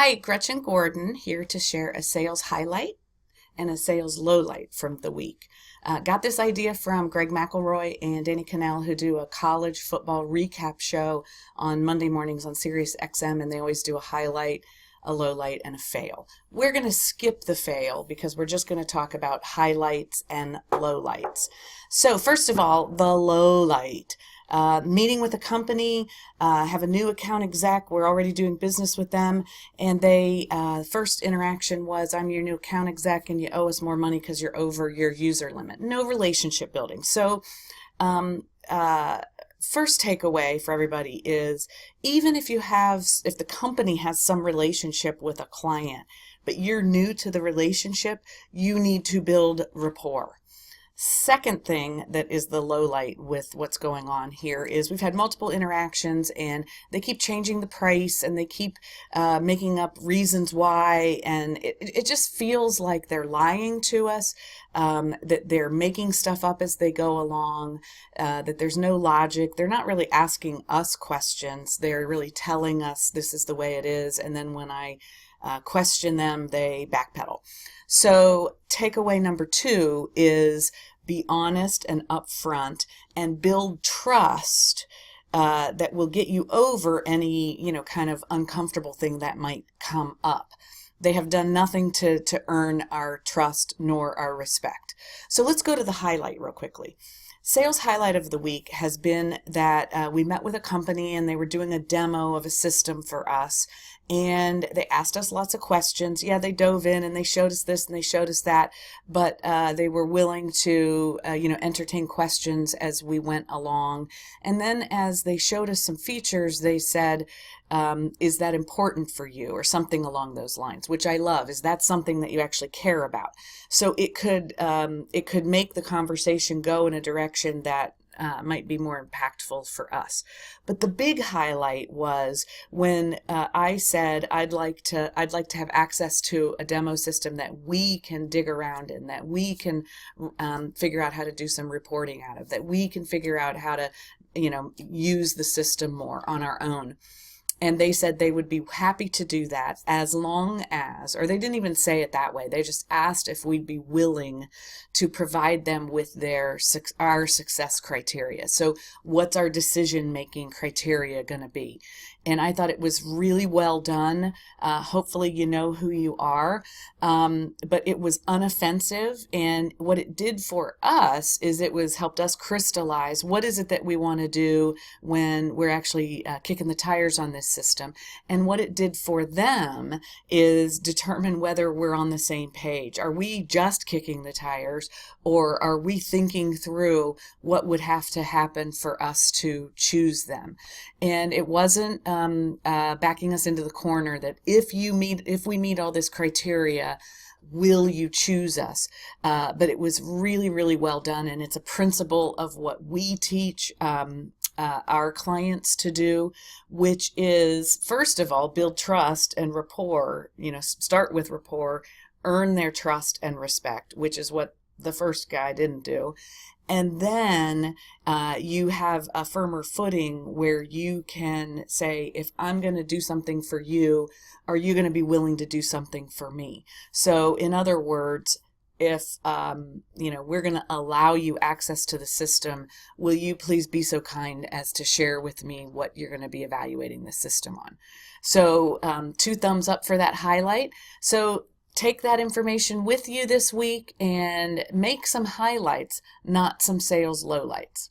Hi, Gretchen Gordon here to share a sales highlight and a sales lowlight from the week. Got this idea from Greg McElroy and Danny Cannell, who do a college football recap show on Monday mornings on Sirius XM, and they always do a highlight, a lowlight, and a fail. We're going to skip the fail because we're just going to talk about highlights and lowlights. So first of all, the lowlight. Meeting with a company, have a new account exec, we're already doing business with them, and they first interaction was, I'm your new account exec and you owe us more money because you're over your user limit. No relationship building. So first takeaway for everybody is, even if the company has some relationship with a client, but you're new to the relationship, you need to build rapport. Second thing that is the low light with what's going on here is we've had multiple interactions and they keep changing the price and they keep making up reasons why, and it just feels like they're lying to us, that they're making stuff up as they go along, that there's no logic. They're not really asking us questions. They're really telling us this is the way it is, and then when I question them, they backpedal. So takeaway number 2 is be honest and upfront and build trust that will get you over any, kind of uncomfortable thing that might come up. They have done nothing to earn our trust nor our respect. So let's go to the highlight real quickly. Sales highlight of the week has been that we met with a company and they were doing a demo of a system for us, and they asked us lots of questions. Yeah, they dove in and they showed us this and they showed us that, but they were willing to entertain questions as we went along. And then as they showed us some features, they said, is that important for you, or something along those lines, which I love. Is that something that you actually care about? So it could make the conversation go in a direction that might be more impactful for us. But the big highlight was when I said I'd like to have access to a demo system that we can dig around in, that we can figure out how to do some reporting out of, that we can figure out how to use the system more on our own. And they said they would be happy to do that as long as, or they didn't even say it that way, they just asked if we'd be willing to provide them with our success criteria. So what's our decision-making criteria going to be? And I thought it was really well done. Hopefully you know who you are, but it was unoffensive, and what it did for us is it helped us crystallize what is it that we want to do when we're actually kicking the tires on this system. And what it did for them is determine whether we're on the same page. Are we just kicking the tires, or are we thinking through what would have to happen for us to choose them? And it wasn't backing us into the corner that if we meet all this criteria, will you choose us? But it was really, really well done, and it's a principle of what we teach our clients to do, which is, first of all, build trust and rapport. Start with rapport, earn their trust and respect, which is what the first guy didn't do. And then you have a firmer footing where you can say, if I'm going to do something for you, are you going to be willing to do something for me? So in other words, if we're going to allow you access to the system, will you please be so kind as to share with me what you're going to be evaluating the system on? So 2 thumbs up for that highlight. So take that information with you this week and make some highlights, not some sales lowlights.